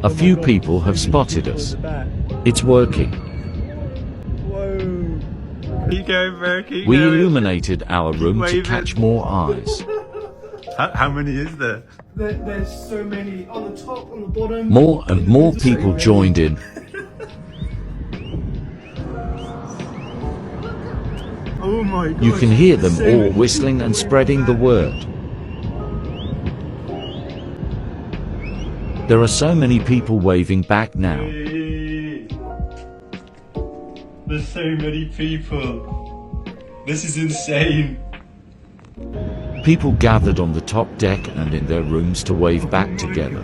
A few people have spotted us. It's working. Whoa. Keep going, bro. Keep We going. illuminated our room to catch more eyes. How many is there? There's so many on the top, on the bottom. More and more people joined in. Oh my god. You can hear them all whistling and spreading the word. There are so many people waving back now. Hey. There's so many people. This is insane. People gathered on the top deck and in their rooms to wave back together.